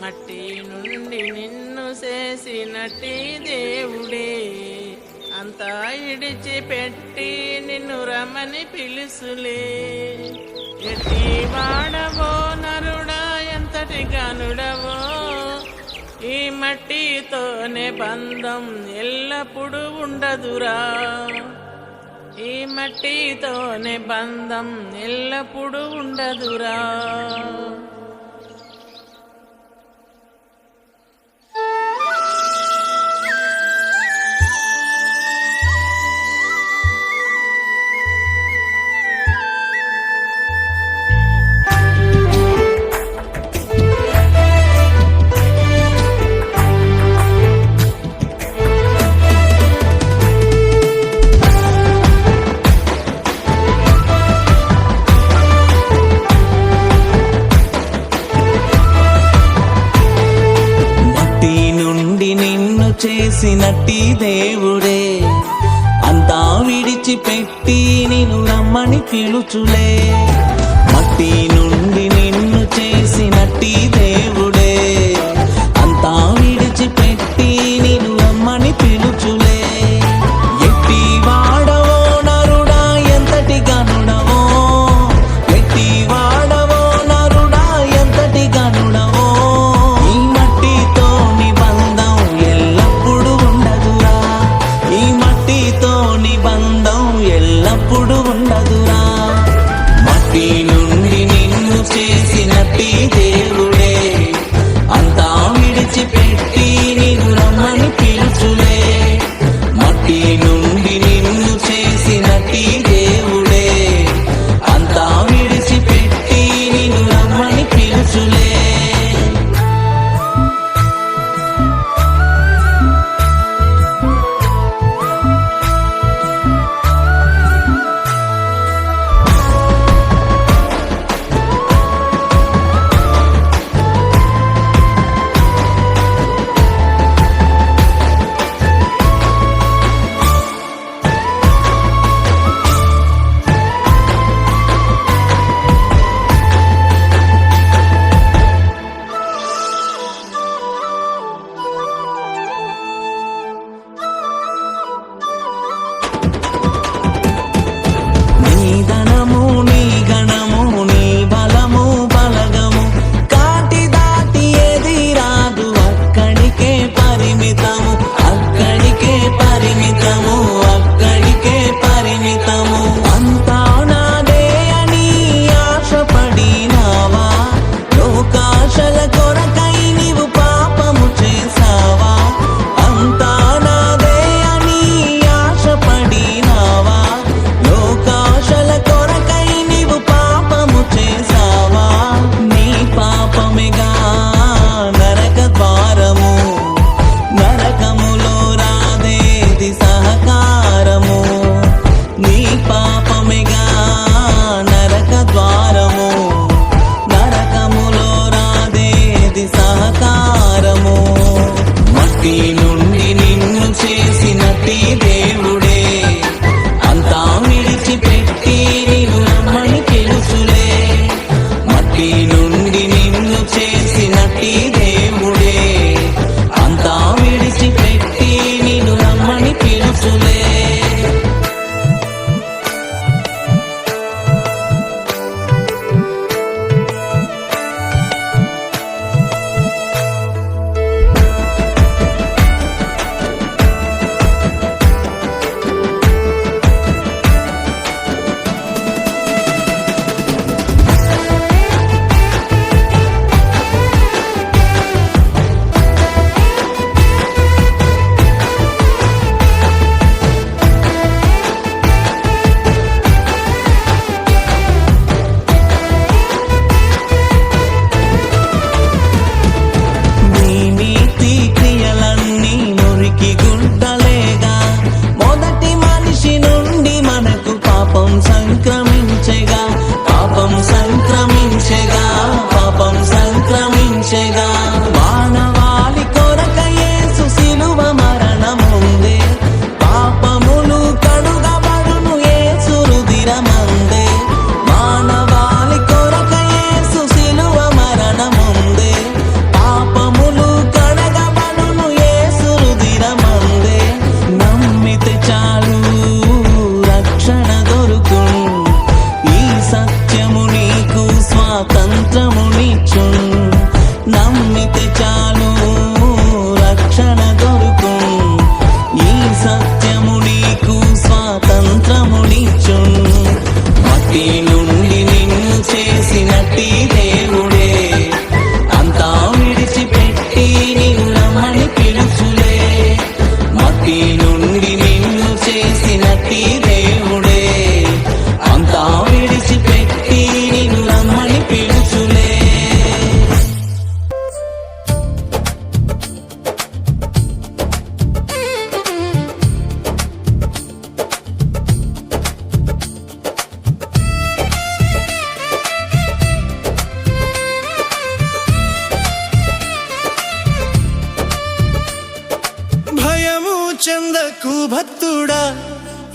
మట్టి నుండి నిన్ను చేసినట్టి దేవుడే అంతా ఇడిచిపెట్టి నిన్ను రమ్మని పిలుసులే. ఎట్టి వాడవో నరుడా, ఎంతటి గనుడవో, ఈ మట్టితోనే బంధం ఎల్లప్పుడూ ఉండదురా. ఈ మట్టితోనే బంధం ఎల్లప్పుడూ ఉండదురా. చేసినట్టి దేవుడే అంతా విడిచిపెట్టి నిన్ను రమ్మని పిలుచులే. మట్టి నుండి నిన్ను చేసినట్టి దేవుడే అంతా విడిచిపెట్టి నిన్ను రమ్మని పిలుచులే. ఎట్టి వాడవో నరుడా, ఎంతటి గనుడవో, ఎట్టి వాడవో నరుడా, ఎంతటి గనుడవో, ఈ మట్టితో నిబంధం ఎల్లప్పుడూ ఉండదురా. ఈ మట్టితో నిబంధం ఎల్లప్పుడూ ఉండదురా. మట్టి నుండి నిన్ను చేసినట్టి దేవుడే అంతా విడిచిపెట్టి నిన్ను రమ్మని పిలుచులే. మట్టి నుండి నిన్ను చేసినట్టి దేవుడే అంతా విడిచిపెట్టి నిన్ను రమ్మని పిలుచులే.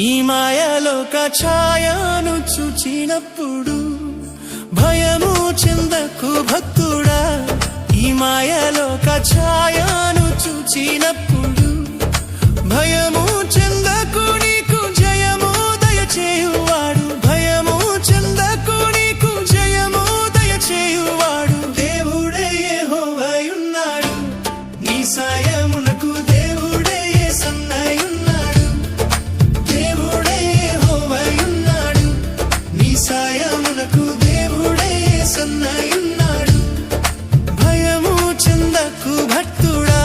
ఈ మాయలోక ఛాయను చూచినప్పుడు భయము చెందకు భక్తుడా. ఈ మాయలోక ఛాయను చూచినప్పుడు భయము చెందకు, నీకు జయము దయచేయువాడు. భయము చెందకు, నీకు జయము దయచేయువాడు. దేవుడే యెహోవాయున్నాడు, నీ సాయమునకు దేవుడే యేసన్నయున్నాడు. దేవుడే యెహోవాయున్నాడు, నీ సాయమునకు దేవుడే యేసన్నయున్నాడు. భయము చెందకు భక్తుడా,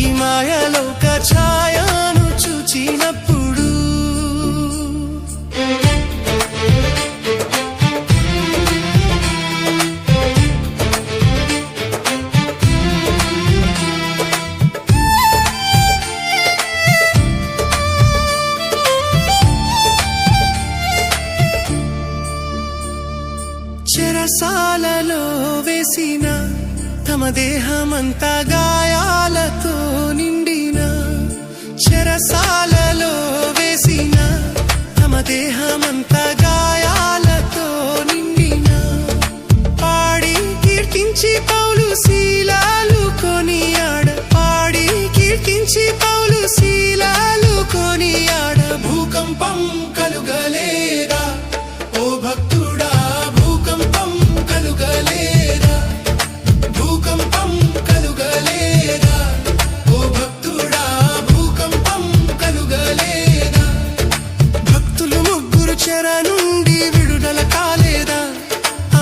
ఈ మాయలోక ఛాయను చూచినప్పుడు. చెరసాలలో వేసిన తమ దేహమంతా గాయాలతో నిండిన, చెరసాలలో వేసిన తమ దేహమంతా గాయాలతో నిండిన, పాడి కీర్తించి పౌలు శీలాలు కొనియాడ. పాడి కీర్తించి పౌలు శీలాలు కొనియాడ. భూకంపం కలుగలేదా ఓ భక్తుడా, భూకంపం కలుగలేదా, భూకంపం కలుగలేదా ఓ భక్తుడా, భూకంపం కలుగలేదా. భక్తులు ముగ్గురు చెర నుండి విడుదల కాలేదా,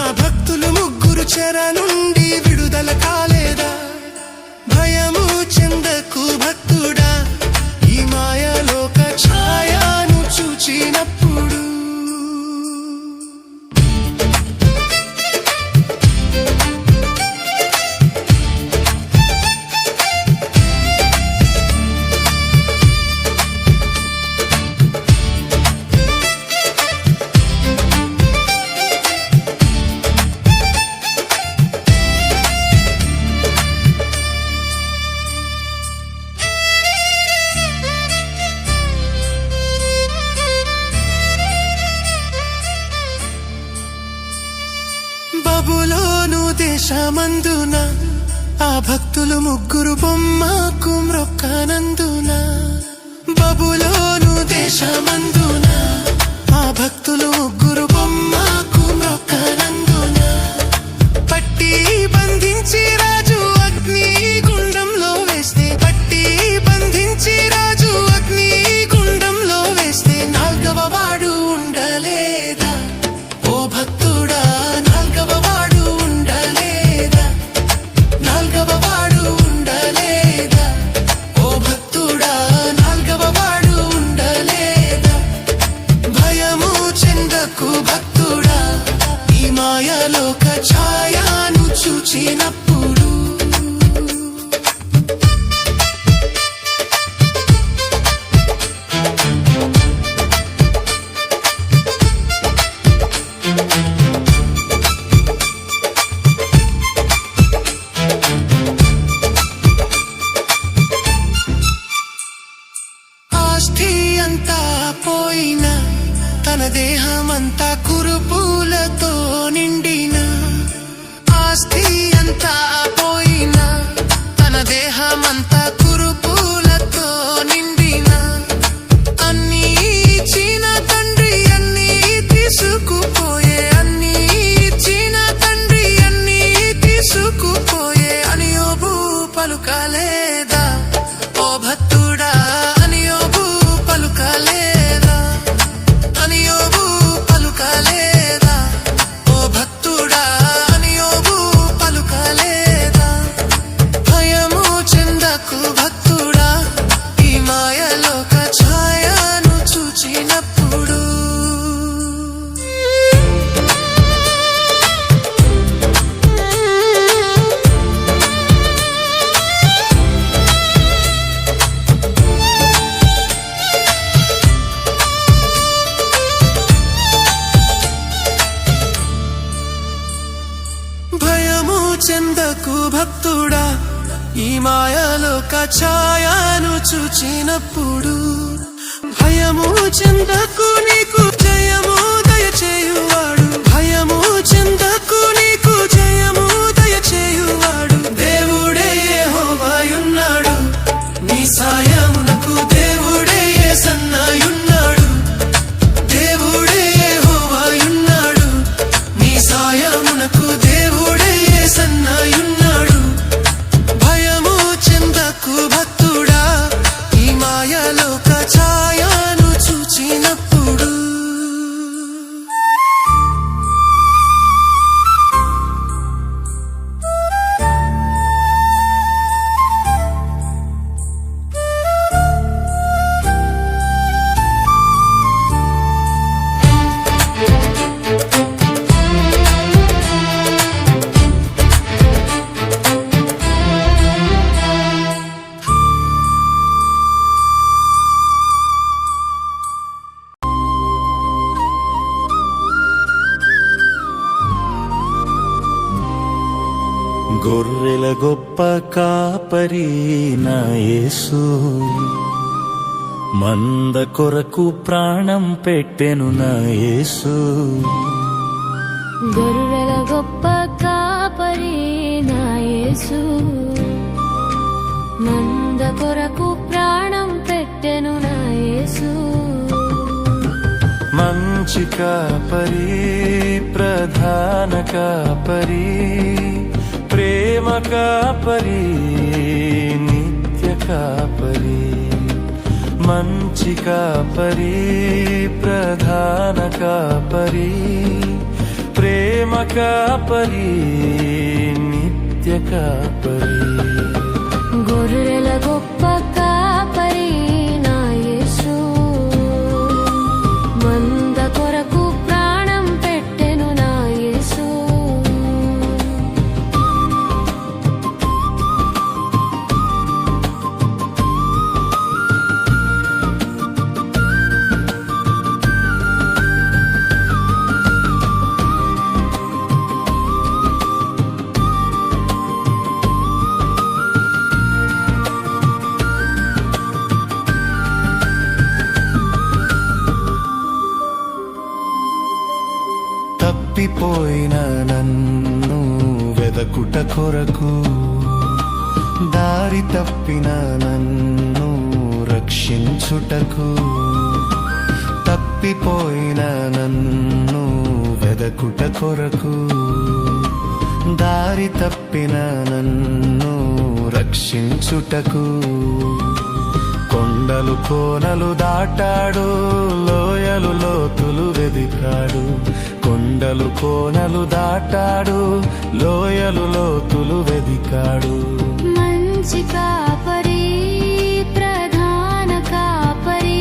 ఆ భక్తులు ముగ్గురు చెర నుండి విడుదల కాలేదా. భయము చెందకు భక్తుడా, ఈ మాయలోక ఛాయను చూచినప్పుడు. బబులోను దేశమందున ఆ భక్తులు ముగ్గురు బొమ్మకు మ్రొక్కనందున. బబులోను దేశమందున ఆ భక్తులు ముగ్గురు బొమ్మకు మ్రొక్కనందున, పట్టి బంధించి రాజు అగ్ని గుండంలో వేస్తే, పట్టి బంధించి రాజు అగ్ని గుండంలో వేస్తే, నాల్గవ వాడు ఉండలేదా ఓ భక్తుడా, నాల్గవ వాడు ఉండలేదా, నాల్గవ వాడు ఉండలేదా ఓ భక్తుడా, నాల్గవ వాడు ఉండలేదా. భయము చెందకు భక్తుడా, ఈ మాయలోక ఛాయను చూచినప్పుడు. ఆస్తి అంతా పోయినా, తన దేహమంతా కురుపులతో నిండిన, ఆస్తి అంతా పోయినా, తన దేహమంతా కురుపులతో నిండిన, అన్నీ ఇచ్చిన తండ్రి అన్నీ తీసుకుపోయే, అన్నీ ఇచ్చిన తండ్రి అన్నీ తీసుకుపోయే అని యోబు పలుకలేదా ఓ భక్తుడా, అని యోబు పలుకలేదా, అని యోబు పలుకలేదా ఓ భక్తుడా, అని యోబు పలుకలేదా. భయము చెందకు భక్తుడా, ఈ మాయలోక ఛాయను చూచినప్పుడు. భయము చెందకు భక్తుడా, ఈ మాయలోక ఛాయను చూచినప్పుడు. భయ భయము చెందకు నీకు జయము దయచేయువాడు భయము చెందకు నీకు జయము దయచేయువాడు దేవుడే యెహోవాయున్నాడు నీ సాయమునకు దేవుడే యేసయ్యున్నాడు దేవుడే యెహోవాయున్నాడు నీ సాయమునకు దేవుడే యేసయ్యున్నాడు భయము చెందకు భక్తుడా ఈ మాయలోక ఛాయను చూచినప్పుడు గొర్రెల గొప్ప కాపరి నా యేసు మంద కొరకు ప్రాణం పెట్టెను నా యేసు గొర్రెల గొప్ప కాపరి నా యేసు మంద కొరకు ప్రాణం పెట్టెను నా యేసు మంచి కాపరి ప్రధాన కాపరి ప్రేమ కాపరి నిత్య కాపరి మంచి కాపరి ప్రధాన కాపరి ప్రేమ కాపరి నిత్య కాపరి గొర్రెల గొప్ప కాపరి నా యేసు మంద కొరకు ప్రాణం పెట్టెను నా యేసు తప్పిపోయిన నన్ను వెదకుట కొరకు దారి తప్పిన నన్ను రక్షించుటకు తప్పిపోయిన నన్ను వెదకుట కొరకు దారి తప్పిన నన్ను రక్షించుటకు కొండలు కోనలు దాటాడు లోయలు లోతులు వెదికాడు కొండలు కోనలు దాటాడు లోయలు లోతులు వెదికాడు మంచి కాపరి ప్రధాన కాపరి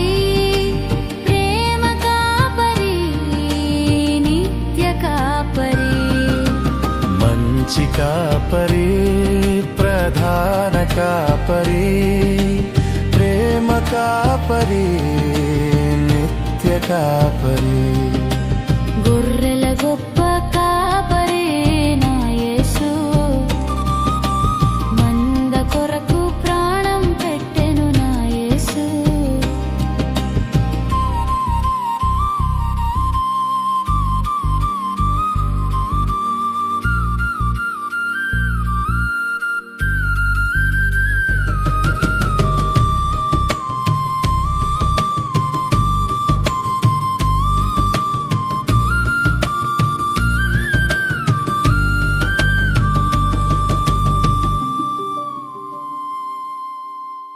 ప్రేమ కాపరి నిత్య కాపరి మంచి కాపరి ప్రధాన కాపరి ప్రేమ కాపరి నిత్య కాపరి గొర్రెల గొప్ప కాపరి నా యేసు మంద కొరకు ప్రాణం పెట్టెను నా యేసు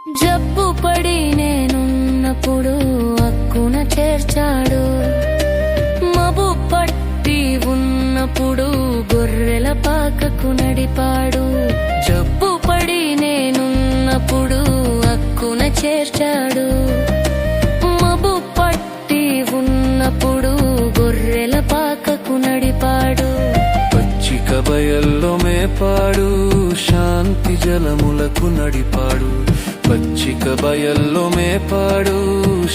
జబ్బు పడి నేనున్నప్పుడు అక్కున చేర్చాడు మబు పట్టి ఉన్నప్పుడు గొర్రెల పాకకు నడిపాడు జబ్బు పడి నేనున్నప్పుడు అక్కున చేర్చాడు మబు పట్టి ఉన్నప్పుడు గొర్రెల పాకకు నడిపాడు పచ్చిక బయల్లో మేపాడు శాంతి జలములకు నడిపాడు పచ్చిక బయల్లో మేపాడు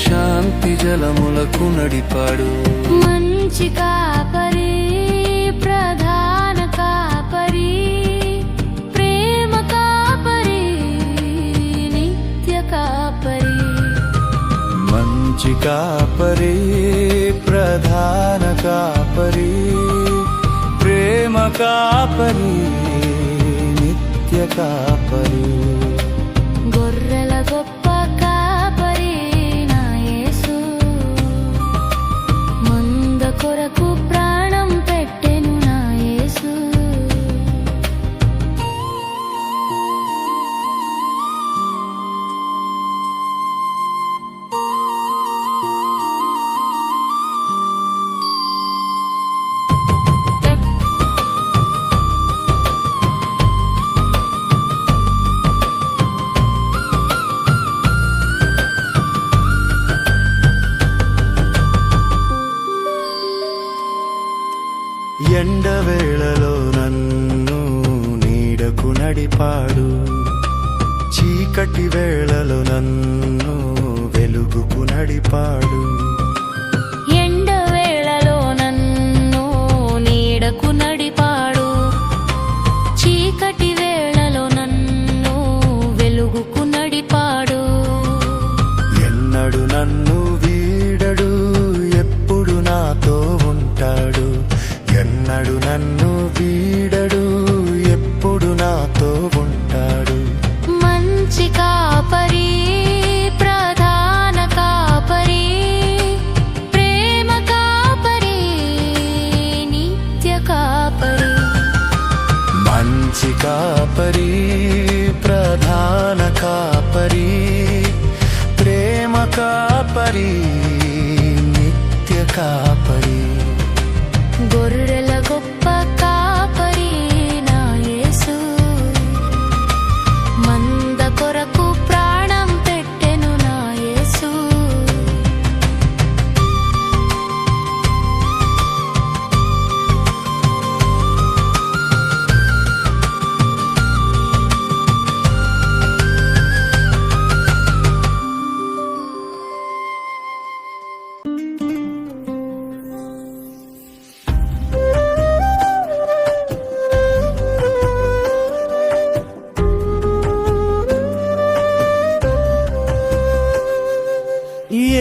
శాంతి జలములకు నడిపాడు మంచి కాపరి ప్రధాన కాపరి ప్రేమ కాపరి నిత్య కాపరి మంచి కాపరి ప్రధాన కాపరి ప్రేమ కాపరి నిత్య కాపరి గొర్రెల గొప్ప కాపరి నా యేసు మంద కొరకు ప్రాణం పెట్టెను నా యేసు ఎండవేళలో నన్ను నీడకు నడిపాడు చీకటి వేళలో నన్ను వెలుగుకు నడిపాడు ఎండవేళలో నన్ను నీడకు నడిపాడు చీకటి వేళలో నన్ను వెలుగుకు నడిపాడు ఎన్నడు నన్ను వీడడు ఎప్పుడు నాతో ఉంటాడు ఎన్నడు నన్ను వీడడు ఎప్పుడు నాతో ఉంటాడు మంచి కాపరి ప్రధాన కాపరి ప్రేమ కాపరి నిత్య కాపరి మంచి కాపరి ప్రధాన కాపరి ప్రేమ కాపరి నిత్య కాపరి గొర్రెల గొప్ప కాపరి నా యేసు మంద కొరకు ప్రాణం పెట్టెను నా యేసు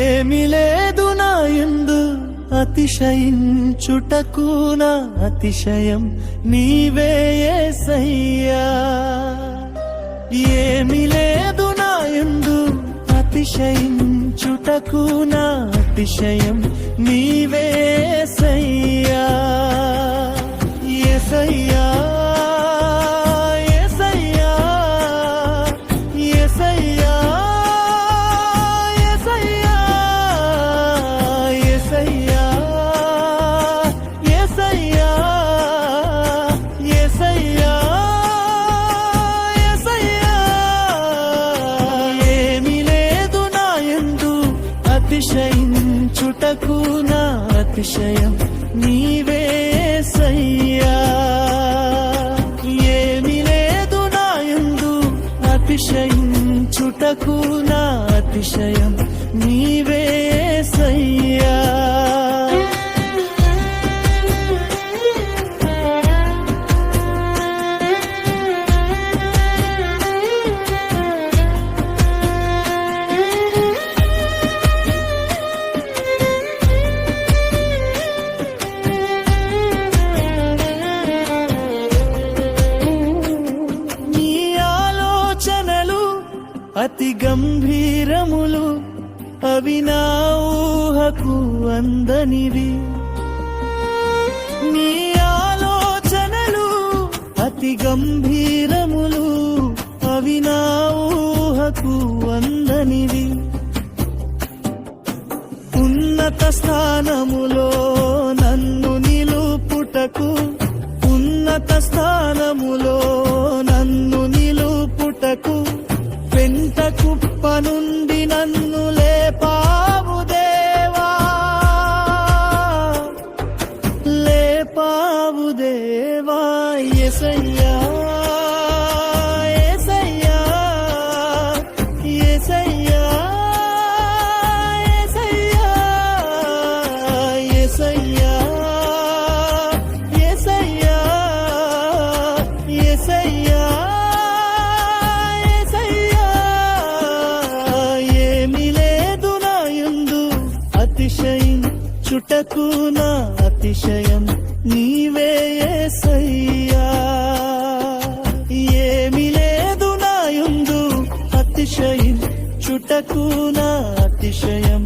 ఏమి లేదు నా యందు అతిశయించుటకు నా అతిశయం నీవే యేసయ్యా ఏమి లేదు నా యందు అతిశయించుటకు నా అతిశయం నీవే యేసయ్యా యేసయ్యా యేసయ్యా యేసయ్యా అతిశయించుటకు నా అతిశయం నీవే యేసయ్యా ఏమి లేదు నా యందు అతిశయించుటకు నా అతిశయం నీవే యేసయ్యా అతి గంభీరములు అవి నా ఊహకు అందనివి నీ ఆలోచనలు అతి గంభీరములు అవి నా ఊహకు అందనివి ఉన్నత స్థానములో నన్ను నిలుపుటకు ఉన్నత స్థానములో నన్ను నిలుపుటకు పెంట కుప్ప నుండి నన్ను లేపావు దేవా లేపావు దేవా యేసయ్యా యేసయ్యా యేసయ్యా యేసయ్యా యేసయ్యా యేసయ్యా యేసయ్యా ఏమి లేదు నా యందు చుటకు నా అతిశయం నీవే యేసయ్యా. ఏమి లేదు నా యందు అతిశయించుటకు నా అతిశయం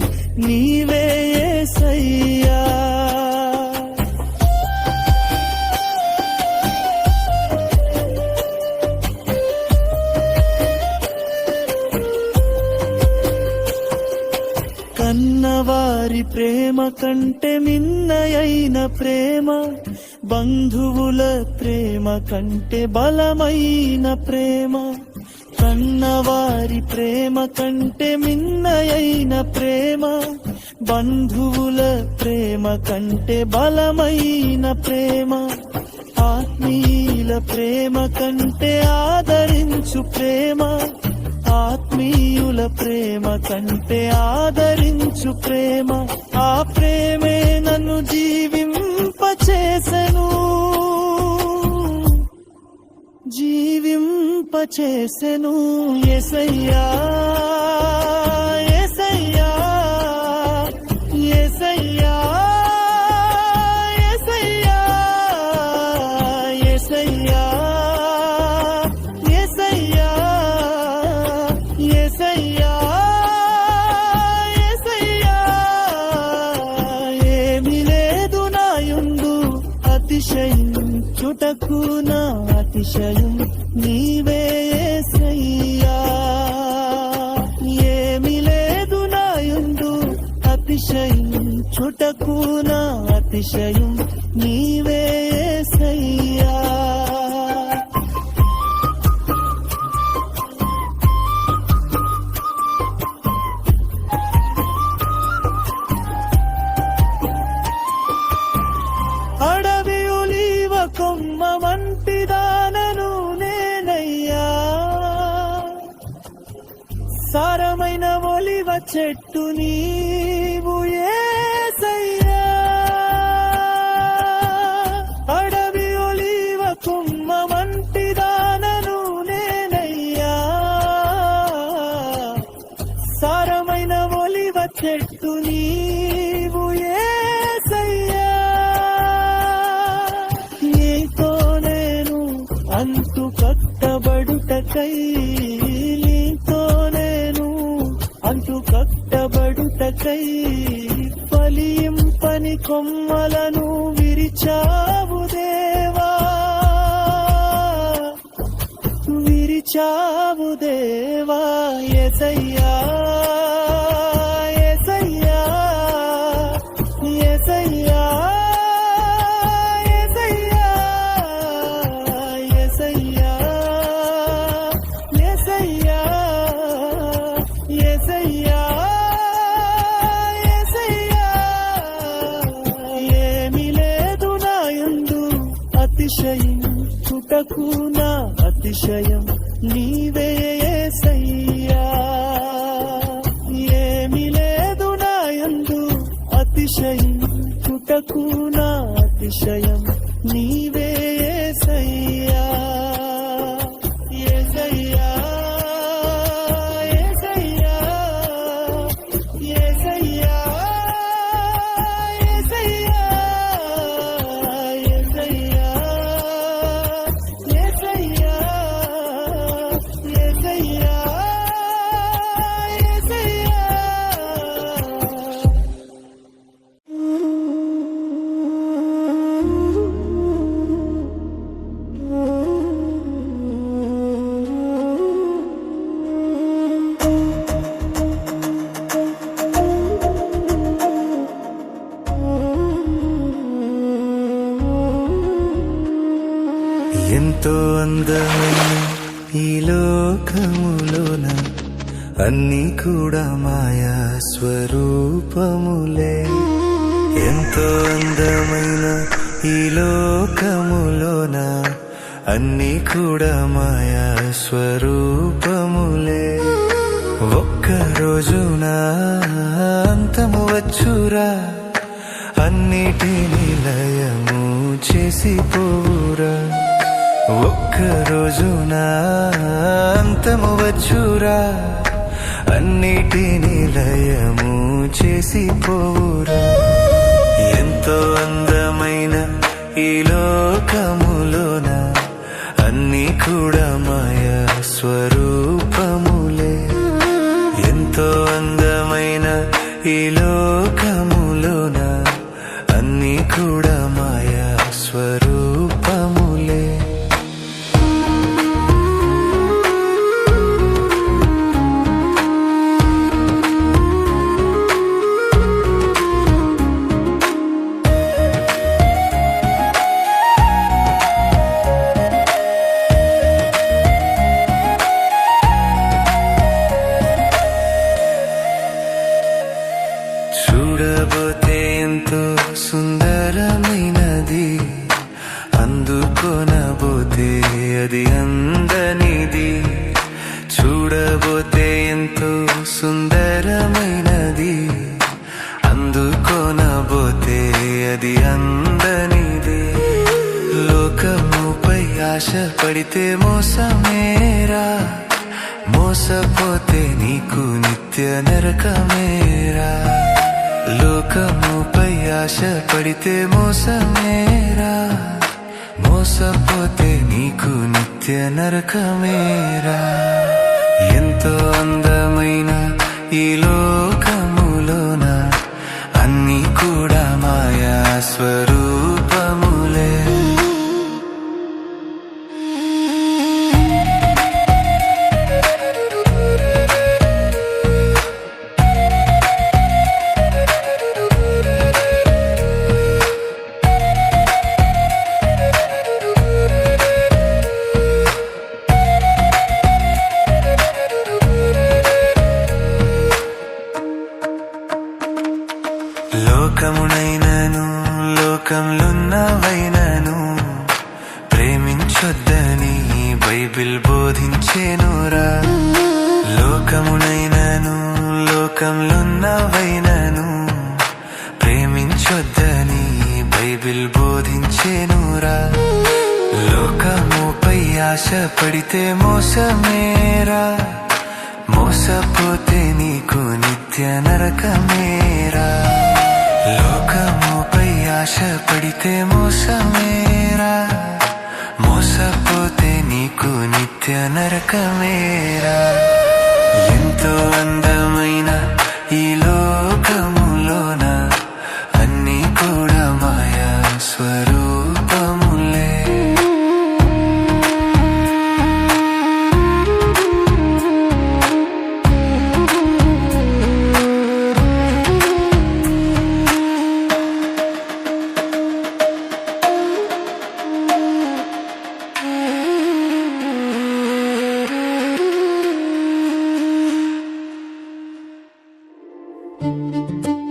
నీవే యేసయ్యా. కన్నవారి ప్రేమ కంటే మిన్నయైన ప్రేమ, బంధువుల ప్రేమ కంటే బలమైన ప్రేమ. కన్నవారి ప్రేమ కంటే మిన్నయైన ప్రేమ, బంధువుల ప్రేమ కంటే బలమైన ప్రేమ. ఆత్మీయుల ప్రేమ కంటే ఆదరించు ప్రేమ, ఆత్మీయుల ప్రేమ కంటే ఆదరించు ప్రేమ. ఆ ప్రేమే నన్ను జీవింపచేసెను, జీవింపచేసెను. యేసయ్యా యేసయ్యా యేసయ్యా యేసయ్యా యేసయ్యా యేసయ్యా యేసయ్యా యేసయ్యా. ఏమి లేదు నా యందు అతిశయించుటకు నా అతిశయం నీవే యేసయ్యా. ఏమి లేదు నా యందు అతిశయించుటకు నా అతిశయం నీవే యేసయ్యా. అడవి ఒలీవ కొమ్మ వంటి దానను నేనయ్యా, సారమైన ఒలివ చెట్టు నీవు యేసయ్యా. అడవి ఒలీవ కొమ్మ వంటి దానను నేనయ్యా, సారమైన ఒలివ చెట్టు నీవు యేసయ్యా. నీతో నేను అంతు కట్టబడుటకై, నీతో నేను అంతు కట్టబడుటకై ఫలింపని కొమ్మలను విరిచావు దేవా, విరిచావు దేవా. యేసయ్యా యేసయ్యా యేసయ్యా యేసయ్యా యేసయ్యా యేసయ్యా యేసయ్యా యేసయ్యా. ఏమి లేదు నా యందు అతిశయించుటకు నా అతిశయం నీవే యేసయ్యా. ఏమి లేదు నా యందు అతిశయించుటకు నా అతిశయం నీవే యేసయ్యా. యేసయ్యా యేసయ్యా యేసయ్యా యేసయ్యా యేసయ్యా యేసయ్యా యేసయ్యా యేసయ్యా. ఎంతో అందమైన ఈ లోకములోన అన్నీ కూడా మాయా స్వరూపములే. ఎంతో అందమైన ఈ లోకములోన అన్నీ కూడా మాయా స్వరూపములే. ఒక్క రోజున అంతము వచ్చురా, అన్నిటిని లయము చేసిపోవురా. ఒక్క రోజున అంతము వచ్చురా, అన్నిటిని లయము చేసిపోవురా. లోకములోన అన్నీ కూడా మాయా స్వరూపములే. ఎంతో అందమైన ఈ లోకములోన అన్నీ కూడా మాయా స్వరూపములే. చూడబోతే ఎంతో సుందరమైనది, అందుకొనబోతే అది అందనిది. చూడబోతే ఎంతో సుందరమైనది, అందుకొనబోతే అది అందనిది. లోకముపై ఆశ పడితే మోసమేరా, మోసపోతే నీకు నిత్య నరకమేరా. లోకముపై ఆశ పడితే మోసమేరా, మోసపోతే నీకు నిత్య నరకమేరా. ఎంతో అందమైన ఈ లోకములోన అన్నీ కూడా మాయా స్వరూపములే. లోకమునైనను లోకంలున్నవైనను ప్రేమించొద్దని బైబిల్ బోధించేనురా. లోకమునైనను లోకంలున్నవైనను ప్రేమించొద్దని బైబిల్ బోధించేనురా. లోకముపై ఆశ పడితే మోసమేరా, మోసపోతే నీకు నిత్య నరకమేరా. లోకముపై ఆశ పడితే మోసమేరా, మోసపోతే నీకు నిత్య నరకమేరా. ఎంతో అందమైన ఈ లోకములోన అన్నీ కూడా మాయా స్వరూపములే. thank you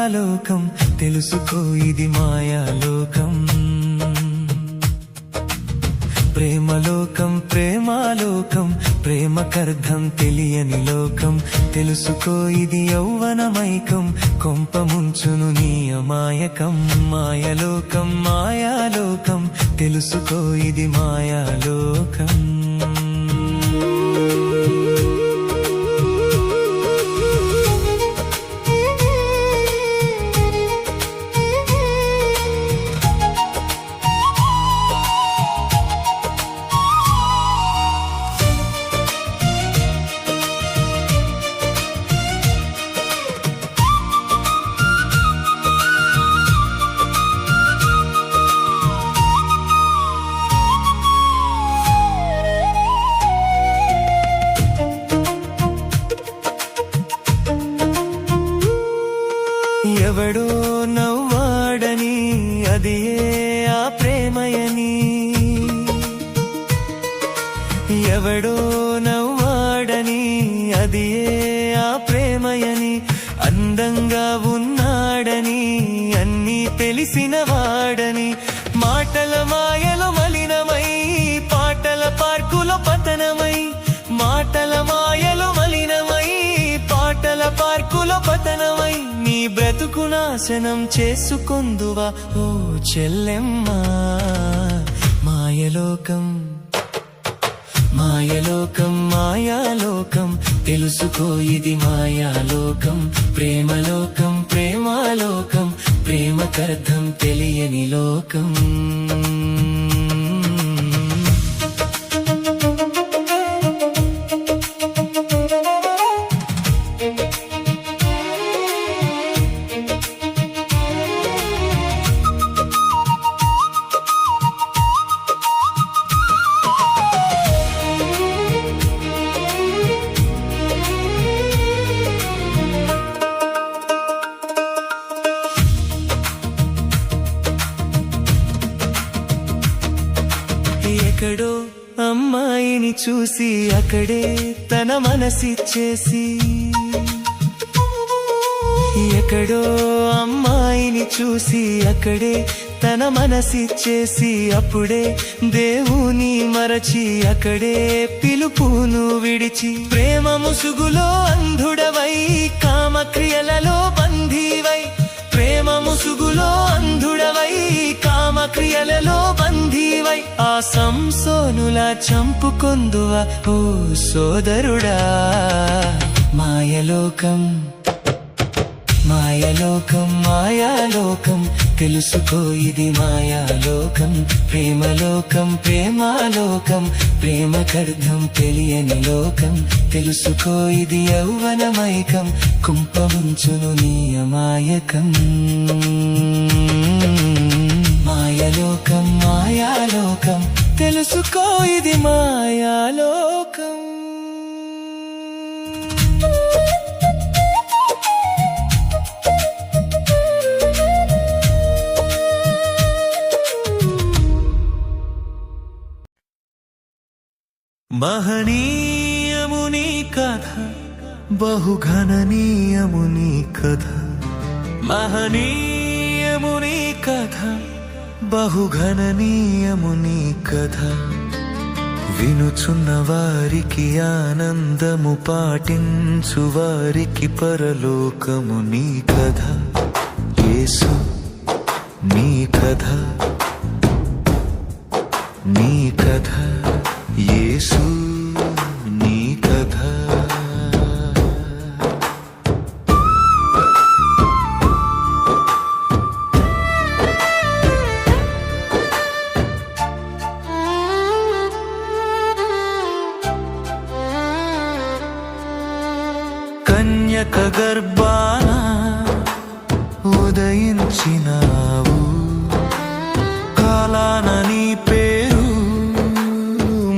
మాయాలోకం తెలుసుకో ఇది మాయాలోకం ప్రేమలోకం ప్రేమాలోకం ప్రేమకర్థం తెలియని లోకం తెలుసుకో ఇది యౌవనమైకం కొంప ముంచును నీ అమాయకం మాయలోకం మాయాలోకం తెలుసుకో ఇది మాయాలోకం ఎవడో నవ్వాడని అది ఆ ప్రేమయని ఎవడో నవ్వాడని అది ఆ ప్రేమయని అందంగా ఉన్నాడని అన్నీ తెలిసిన వాడని మాటల మాయలో మలినమై పాటల పార్కులో పతనమై మాటల మాయలో మలినమై పాటల పార్కులో పతనమై నీ బ్రతుకు నాశనం చేసుకుందువా ఓ చెల్లెమ్మా మాయలోకం మాయలోకం మాయాలోకం తెలుసుకో ఇది మాయాలోకం ప్రేమలోకం ప్రేమాలోకం ప్రేమకర్థం తెలియని లోకం ఎక్కడో అమ్మాయిని చూసి అక్కడే తన మనసిచ్చేసి ఎక్కడో అమ్మాయిని చూసి అక్కడే తన మనసిచ్చేసి అప్పుడే దేవుని మరచి అక్కడే పిలుపును విడిచి ప్రేమ ముసుగులో అంధుడవై కామక్రియలలో బంధీవై ప్రేమ ముసుగులో అంధుడవై కామక్రియలలో బంధీవై ఆ సంసోనులా చంపుకొందువా ఓ సోదరుడా మాయలోకం మాయలోకం మాయాలోకం తెలుసుకో ఇది మాయాలోకం ప్రేమలోకం ప్రేమాలోకం ప్రేమకర్థం తెలియని లోకం తెలుసుకో ఇది యౌవనమైకం కుంపముంచును నీ అమాయకం మాయలోకం మాయాలోకం తెలుసుకో ఇది మాయాలోకం మహనీయముని కథ బహుఘననీయముని కథ మహనీయముని కథ బహుఘననీయముని కథ వినుచున్న వారికి ఆనందము పాటించు వారికి పరలోకము నీ కథ యేసు నీ కథ నీ కథ యేసు నీ కథ కన్యక గర్భాన ఉదయించినావు కాలాన నీ పేరు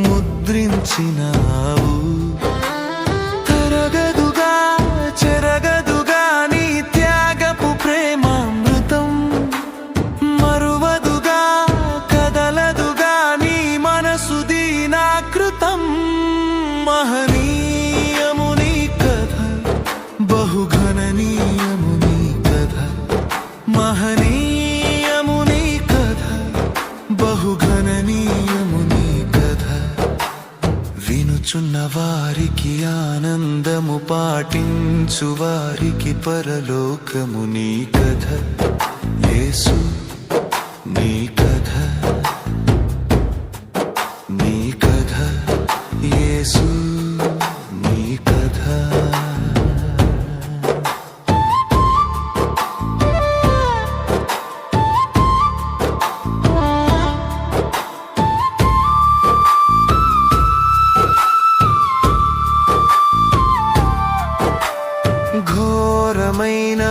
ముద్రించినావు తరగదుగా చెరగదుగా నీ త్యాగపు ప్రేమామృతం మరువదుగా కదలదుగా నీ మనసు దీనాకృతం మహనీయముని కథ బహుఘననీయముని కథ మహనీయము నీ కథ, బహుగణనీయము నీ కథ. వినుచున్న వారికి ఆనందము, పాటించు వారికి పరలోకము నీ కథ. యేసు నీ కథ, నీ కథ, యేసు నీ కథ. ఘోరమైన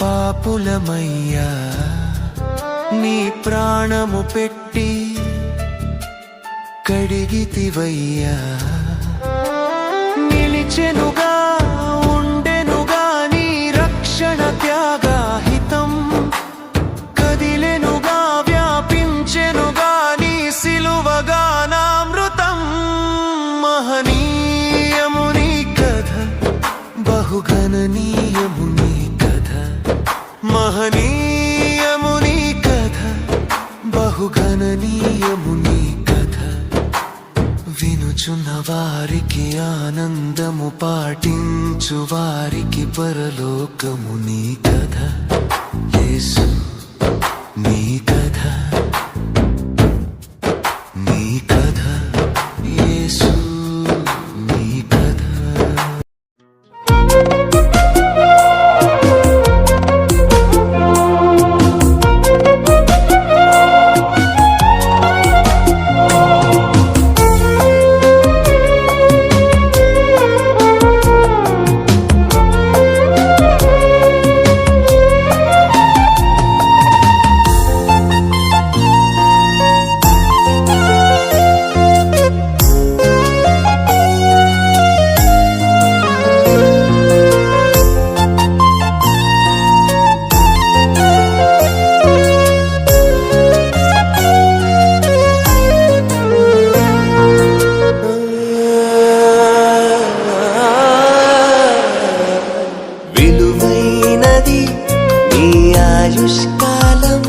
పాపులమయ్యా, నీ ప్రాణము పెట్టి కడిగితివయ్యా. నిలిచెనుగా ఉండెనుగా నీ రక్షణ త్యాగహితం, కదిలెనుగా వ్యాపించెనుగా నీ సిలువగానామృతం. మహనీయము నీ కథ, బహుగణనీయము నీ కథ. మహనీయము నీ కథ, బహుగణనీయము నీ కథ. వినుచున్న వారికి ఆనందము, పాటించు వారికి పరలోకము నీ కథ. యేసు నీ కథ, నీ కథ, యేసు నీ కథ. విలువైనది నీ ఆయుష్కాలం,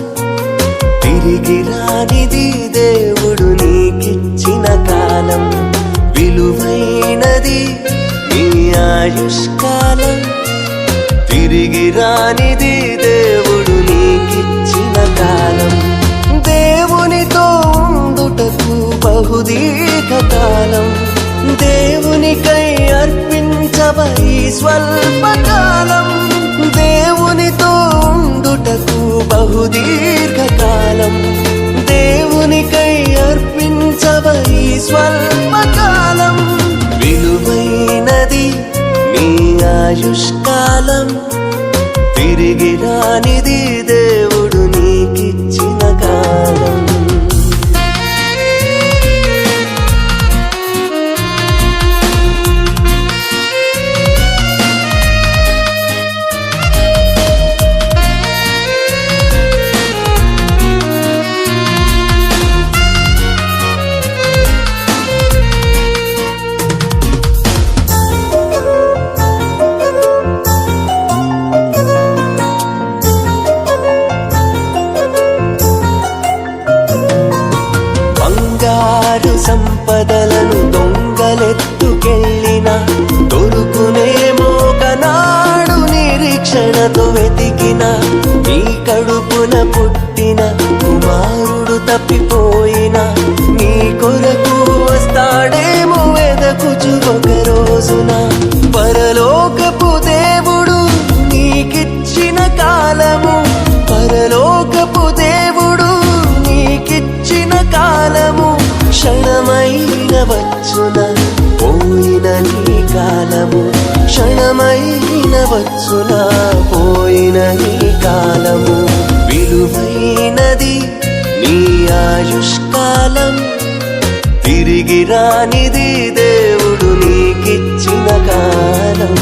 తిరిగి రానిది దేవుడు నీకిచ్చిన కాలం. విలువైనది నీ ఆయుష్కాలం, తిరిగి రానిది దేవుడు నీకిచ్చిన కాలం. దేవునితో ఉండుటకు బహుదీర్ఘకాలం, దేవునికై అర్పించబై స్వల్పకాలం. దేవునితో ఉండుటకు బహుదీర్ఘకాలం, దేవునికై అర్పించబై స్వల్పకాలం. విలువైనది నీ ఆయుష్కాలం, తిరిగి రానిది దేవుడు నీకిచ్చిన కాలం. సంపదలను దొంగలెత్తుకెళ్ళిన దొరుకునేమో కనాడు నిరీక్షణతో వెతికిన. నీ కడుపున పుట్టిన కుమారుడు తప్పిపోయిన, నీ కొరకు వస్తాడేమో వెదకుచు ఒక రోజున. పరలోకపు దేవుడు నీకిచ్చిన కాలము, పరలోకపు దేవుడు నీకిచ్చిన కాలము. క్షణమైన వచ్చున పోయిన నీ కాలము, క్షణమైన వచ్చున పోయిన నీ కాలము. విలువైనది నీ ఆయుష్కాలం, తిరిగి రానిది దేవుడు నీకిచ్చిన కాలం.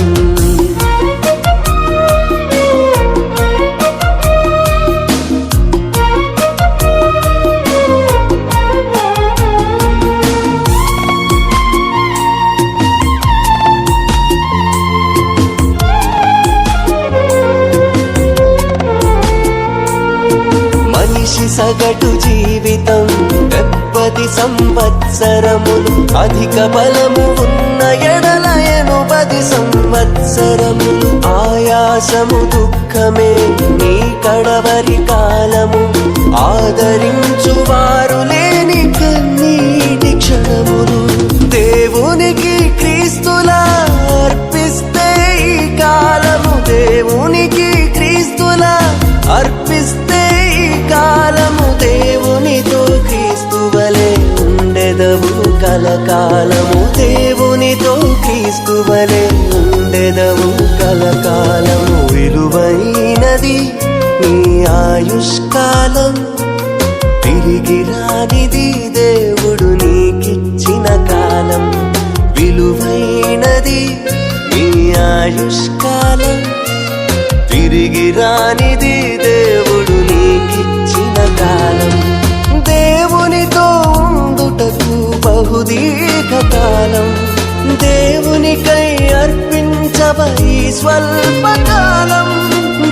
సగటు జీవితం 70 సంవత్సరములు, అధిక బలము ఉన్న ఎడల 80 సంవత్సరములు. ఆయాసము దుఃఖమే నీ కడవరి కాలము, ఆదరించువారు లేని కన్నీటి క్షణములు. దేవునికి క్రీస్తులా అర్పిస్తే ఈ కాలము, దేవునికి క్రీస్తులా అర్పిస్తే ఈ కాలము. దేవునితో క్రీస్తువలే ఉండెదవు కలకాలము, దేవునితో క్రీస్తువలే ఉండెదవు కలకాలము. విలువైనది నీ ఆయుష్కాలం, తిరిగి రానిది దేవుడు నీకిచ్చిన కాలం. విలువైనది నీ ఆయుష్కాలం, తిరిగి రానిది దేవుడు నీకిచ్చిన కాలం. దేవునితో ఉండుటకు బహుదీర్ఘకాలం, దేవునికై అర్పించవ ఈ స్వల్పకాలం.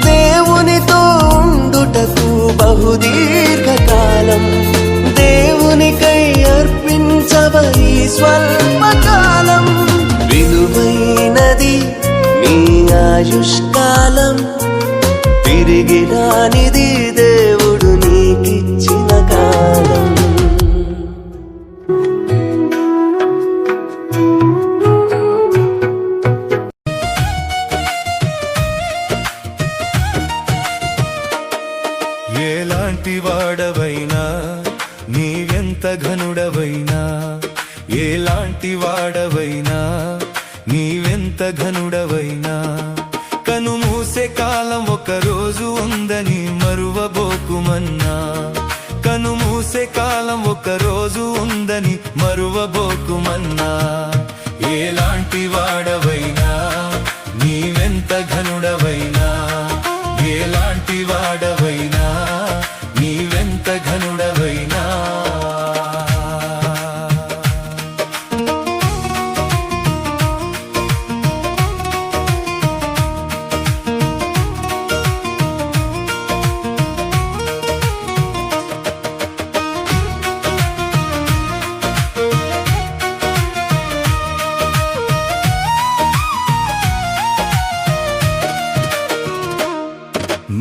దేవునితో ఉండుటకు బహుదీర్ఘకాలం, దేవునికై అర్పించవ ఈ స్వల్పకాలం. విలువైనది నీ ఆయుష్కాలం, తిరిగి రానిది దేవుడు నీకిచ్చిన కాలం. ఎలాంటి వాడవైనా నీవెంత ఘనుడవైనా, ఎలాంటి వాడవైనా నీవెంత ఘనుడవైనా, కను మూసే కాలం ఒక రోజు ఉందని మరువబోకుమన్నా, కను మూసే కాలం ఒక రోజు ఉందని మరువబోకుమన్నా. ఎలాంటి వాడవైనా నీవెంత ఘనుడవైనా, ఎలాంటి వాడవైనా నీవెంత ఘనుడవైనా.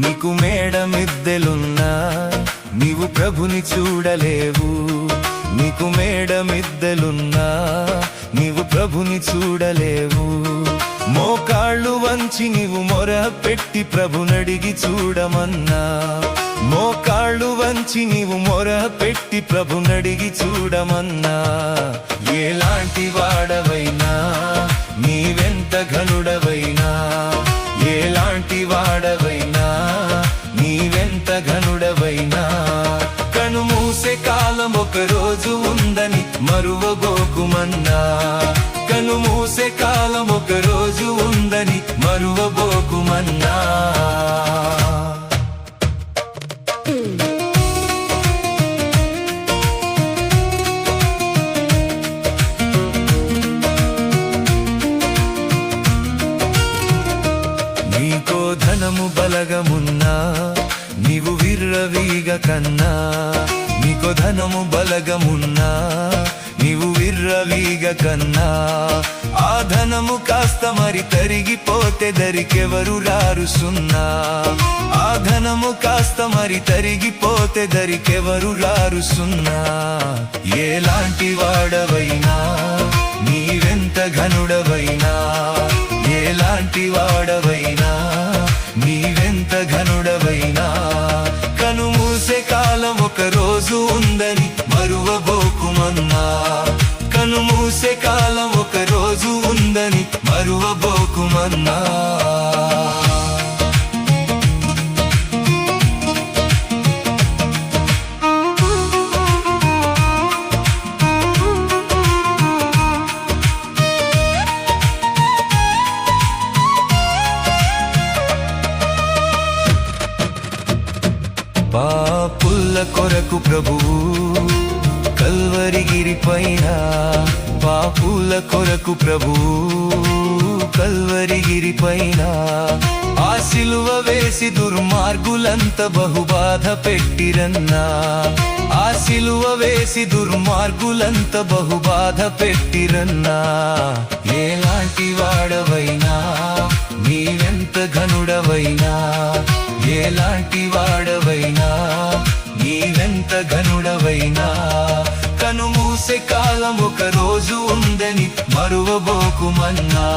నీకు మేడమిద్దెలున్నా నీవు ప్రభుని చూడలేవు, నీకు మేడమిద్దెలున్నా నీవు ప్రభుని చూడలేవు. మోకాళ్ళు వంచి నీవు మొర పెట్టి ప్రభునడిగి చూడమన్నా, మోకాళ్ళు వంచి నీవు మొర పెట్టి ప్రభునడిగి చూడమన్నా. ఎలాంటి వాడవైనా నీవెంత ఘనుడవైనా, ఎలాంటి వాడవైనా నీవెంత ఘనుడవైనా, కను మూసే కాలం ఒక రోజు ఉందని మరువబోకుమన్నా, కను మూసే కాలం ఒక రోజు ఉందని మరువబోకుమన్నా. నీకో ధనము బలగమున్నా నీవు విర్రవీగ కన్నా, నీకో ధనము బలగమున్నా నీవు విర్రవీగ కన్నా. ఆ ధనము కాస్త మరి తరిగిపోతే దరికెవరు రారు సున్నా, ఆ ధనము కాస్త మరి తరిగిపోతే దరికెవరు రారు సున్నా. ఎలాంటి వాడవైనా నీవెంత ఘనుడవైనా, ఎలాంటి వాడవైనా నీవెంత ఘనుడవైనా, కను మూసే కాలం ఒక రోజు ఉందని మరువబోకుమన్నా, కను మూసే కాలం ఒక రోజు ఉందని మరువబోకుమన్నా. పాపుల కొరకు ప్రభువు కల్వరిగిరి పైన, పాపుల కొరకు ప్రభువు కల్వరిగిరి పైన. ఆ సిలువ వేసి దుర్మార్గులంత బహుబాధ పెట్టిరన్నా ఆ సిలువ వేసి దుర్మార్గులంత బహుబాధ పెట్టిరన్నా ఎలాంటి వాడవైనా నీవెంత ఘనుడవైనా ఎలాంటి వాడవైనా నీవెంత ఘనుడవైనా కనుమూసే కాలం ఒక రోజు ఉందని మరువబోకుమన్నా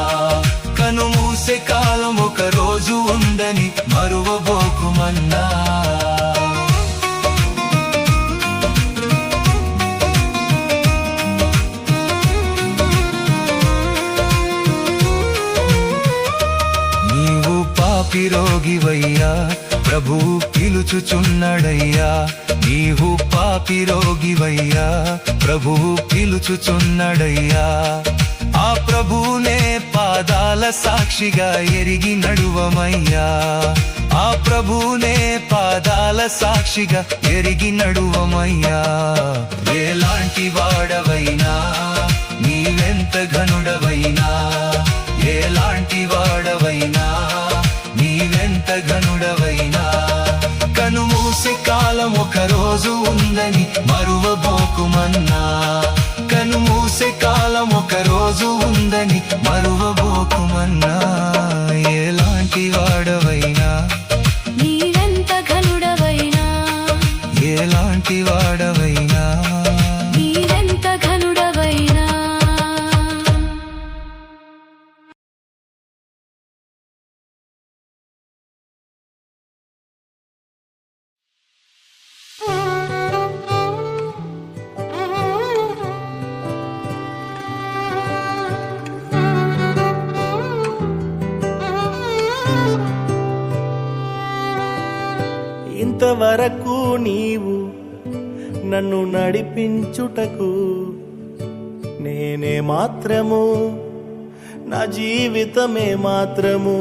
కనుమూసే కాలం ఒక రోజు ఉందని మరువబోకుమన్నా నీవు పాపిరోగివయ్యా ప్రభువు పిలుచుచున్నాడయ్యా నీవు పాపిరోగివయ్యా ప్రభువు పిలుచుచున్నాడయ్యా ఆ ప్రభువునే పాదాల సాక్షిగా ఎరిగి నడువమయ్యా ఆ ప్రభువునే పాదాల సాక్షిగా ఎరిగి నడువమయ్యా ఎలాంటి వాడవైనా నీవెంత ఘనుడవైనా ఎలాంటి వాడవైనా నీవెంత ఘనుడవైనా కనుమూసే కాలం ఒక రోజు ఉందని మరువబోకుమన్నా కనుమూసే కాలం ఒక రోజు ఉందని మరువబోకుమన్నా ఎలాంటి వాడవైనా నీవెంత ఘనుడవైనా ఎలాంటి వాడవైనా నీవెంత ఘనుడవైనా ఇంతవరకు నీవు నన్ను నడిపించుటకు నేనే మాత్రము నా జీవితమే మాత్రము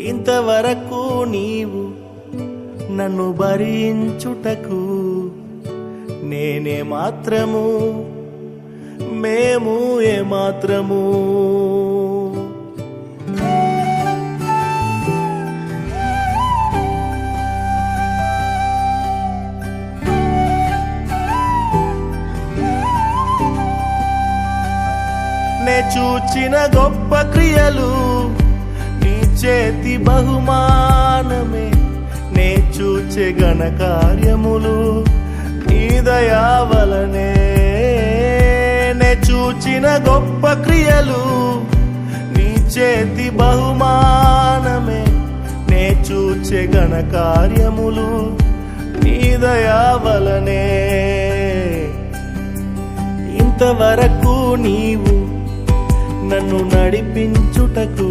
ఇంతవరకు నీవు నన్ను భరించుటకు నేనే మాత్రము మేము ఏ మాత్రము నే చూచిన గొప్ప క్రియలు నీ చేతి బహుమానమే నే చూచే ఘన కార్యములు నీ దయా వలనే నే చూచిన గొప్ప క్రియలు నీ చేతి బహుమానమే నే చూచే ఘన కార్యములు నీ దయా వలనే ఇంతవరకు నీవు నన్ను నడిపించుటకు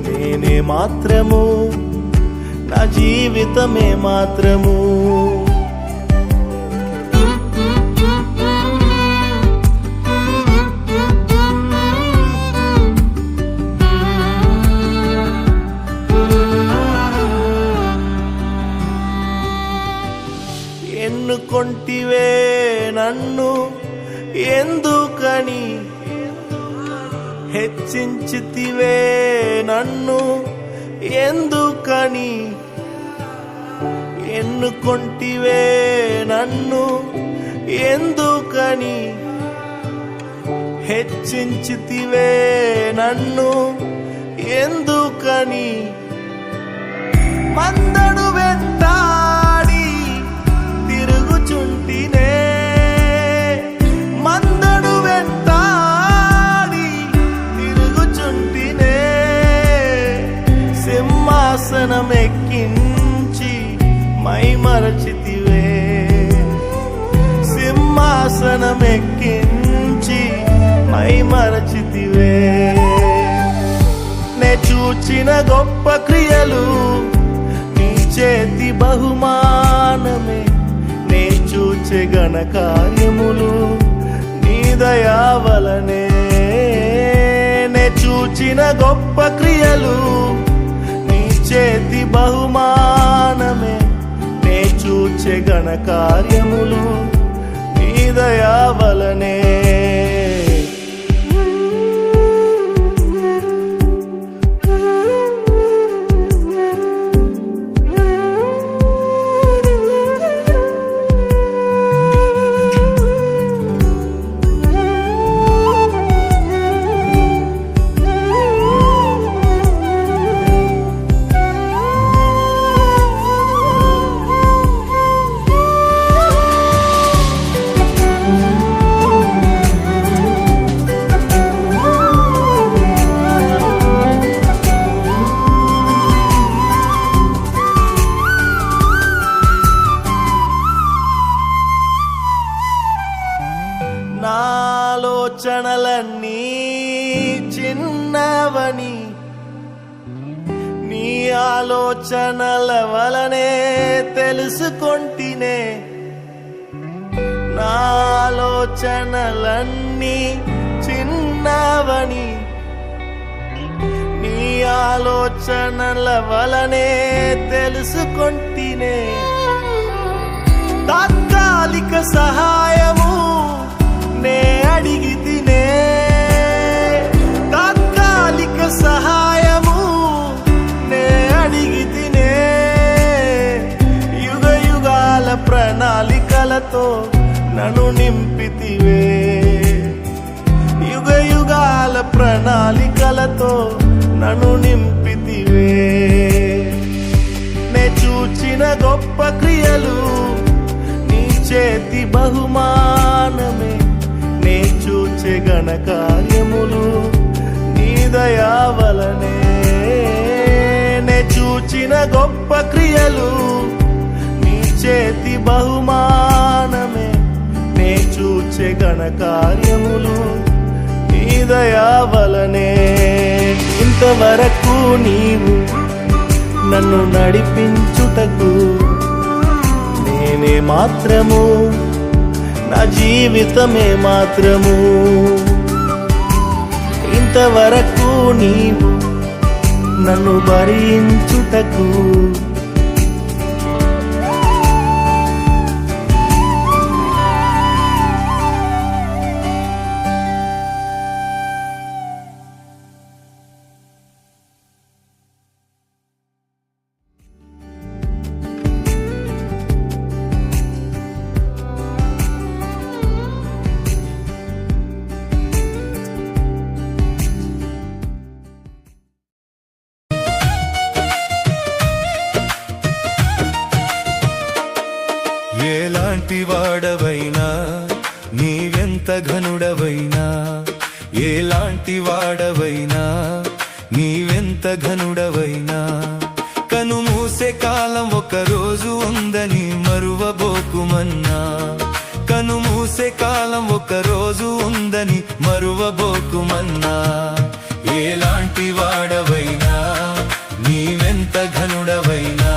నేనే మాత్రము నా జీవితమే మాత్రము ఎన్నుకొంటివే నన్ను ఎందుకని హెచ్చించితివే నన్ను ఎందుకని ఎన్నుకొంటివే నన్ను ఎందుకని హెచ్చించితివే నన్ను ఎందుకని మందడు వెంటాడి తిరుగుచుంటినే మందడు వెంటాడి తిరుగుచుంటినే సింహాసనమెక్కించి మైమరచితివే సింహాసనమెక్కించి మైమరచితివే నే చూచిన గొప్ప క్రియలు నీ చేతి బహుమానమే నే చూచే ఘన కార్యములు నీ దయా వలనే నే చూచిన గొప్ప క్రియలు నీ చేతి బహుమానమే నే చూచే ఘన కార్యములు నీ దయా వలనే చిన్నవని నీ ఆలోచనల వలనే తెలుసుకొంటినే నా ఆలోచనలన్నీ చిన్నవని నీ ఆలోచనల వలనే తెలుసుకొంటినే తాత్కాలిక సహాయము నే అడిగి తినే తాత్కాలిక సహాయము నే అడిగి తినే యుగ యుగాల ప్రణాళికలతో నన్ను నింపితివే యుగ యుగాల ప్రణాళికలతో నన్ను నింపితివే నే చూచిన గొప్ప క్రియలు నీ చేతి బహుమానమే నే చూచే ఘన కార్యములు నీ దయా వలనే నే చూచిన గొప్ప క్రియలు నీ చేతి బహుమానమే నే చూచే ఘన కార్యములు నీ దయా వలనే ఇంతవరకు నీవు నన్ను నడిపించుటకు నేనే మాత్రము నా జీవితమే మాత్రము ఇంతవరకు నీవు నన్ను భరించుటకు ఎలాంటి వాడవైనా నీవెంత ఘనుడవైనా ఎలాంటి వాడవైనా నీవెంత ఘనుడవైనా కను మూసే కాలం ఒక రోజు ఉందని మరువబోకుమన్నా కను మూసే కాలం ఒక రోజు ఉందని మరువబోకుమన్నా ఎలాంటి వాడవైనా నీవెంత ఘనుడవైనా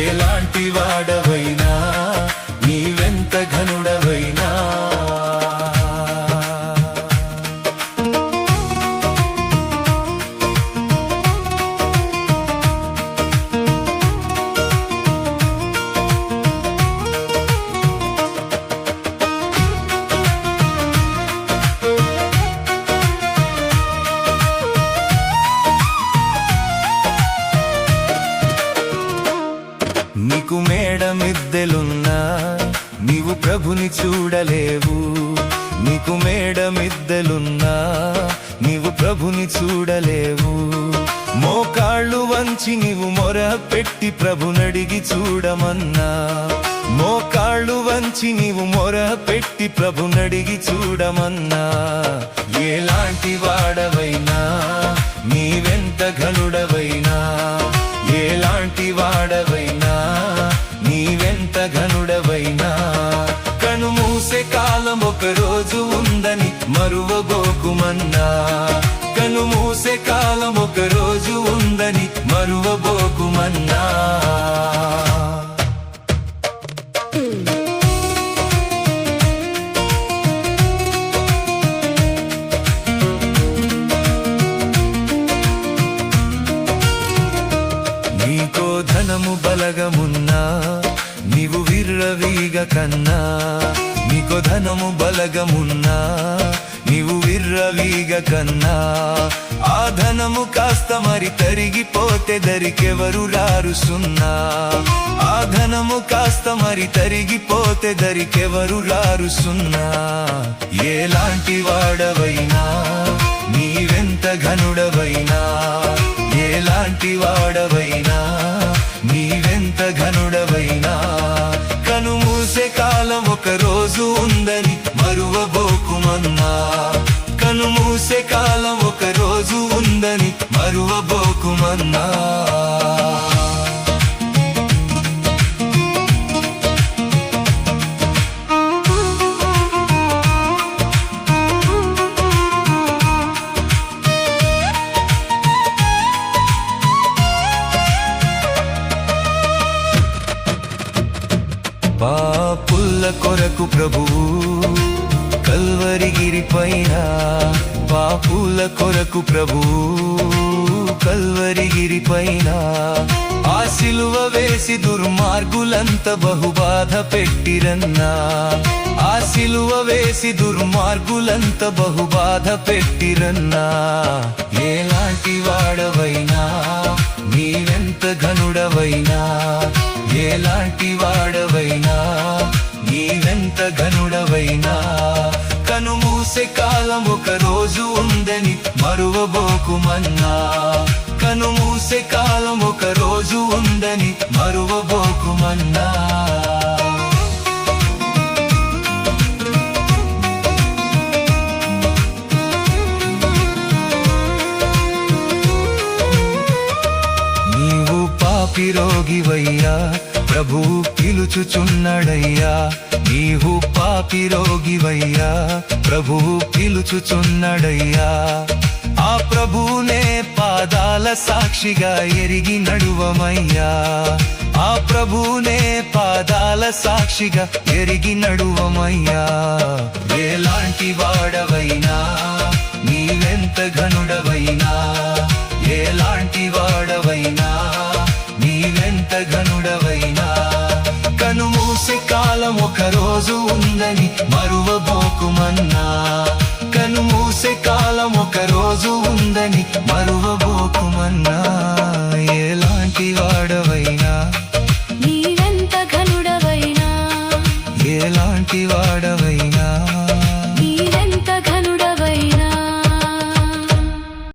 ఎలాంటి వాడవైనా నీవెంత ఘనుడవైనా నీకు మేడమిద్దెలున్నా నీవు ప్రభుని చూడలేవు నీకు మేడమిద్దెలున్నా నీవు ప్రభుని చూడలేవు మోకాళ్ళు వంచి నీవు మొర పెట్టి ప్రభునడిగి చూడమన్నా మోకాళ్ళు వంచి నీవు మొర పెట్టి ప్రభునడిగి చూడమన్నా ఎలాంటి వాడవైనా నీవెంత ఘనుడవైనా ఎలాంటి వాడవైనా నీవెంత ఘనుడవైనా కను మూసే కాలం ఒక రోజు ఉందని మరువబోకుమన్నా కను మూసే కాలం ఒక రోజు ఉందని మరువబోకుమన్నా నీకో ధనము బలగమున్నా నీవు విర్రవీగ కన్నా నీకో ధనము బలగమున్నా నీవు విర్రవీగ కన్నా ఆ ధనము కాస్త మరి తరిగిపోతే దరికెవరు రారు సున్నా ఆ ధనము కాస్త మరి తరిగిపోతే దరికెవరు రారు సున్నా ఎలాంటి వాడవైనా నీవెంత ఘనుడవైనా ఎలాంటి వాడవైనా నీవెంత ఘనుడవైనా కను మూసే కాలం ఒక రోజు ఉందని మరువబోకుమన్నా కను మూసే కాలం ఒక రోజు ఉందని మరువబోకుమన్నా కొరకు ప్రభు కల్వరిగిరి పైన ఆ సిలువ వేసి దుర్మార్గులంత బహుబాధ పెట్టిరన్నా ఆ సిలువ వేసి దుర్మార్గులంత బహుబాధ పెట్టిరన్నా ఎలాంటి వాడవైనా నీవెంత ఘనుడవైనా ఎలాంటి వాడవైనా నీవెంత ఘనుడవైనా కనుమూసే కాలం ఒక రోజు ఉందని మరువబోకుమన్నా కనుమూసే కాలం ఒక రోజు ఉందని మరువబోకుమన్నా నీవు పాపిరోగివయ్యా ప్రభు పిలుచుచున్నడయ్యా నీవు పాపిరోగివయ్యా ప్రభు పిలుచుచున్నడయ్యా ఆ ప్రభునే పాదాల సాక్షిగా ఎరిగి నడువమయ్యా ఆ ప్రభునే పాదాల సాక్షిగా ఎరిగి నడువమయ్యా ఎలాంటి వాడవైనా నీవెంత ఘనుడవైనా ఎలాంటి వాడవైనా నీవెంత ఘనుడవైనా కనుమూసే కాలం ఒక రోజు ఉందని మరువబోకుమన్నా కనుమూసే కాలం ఒక రోజు ఉందని మరువబోకుమన్నా ఎలాంటి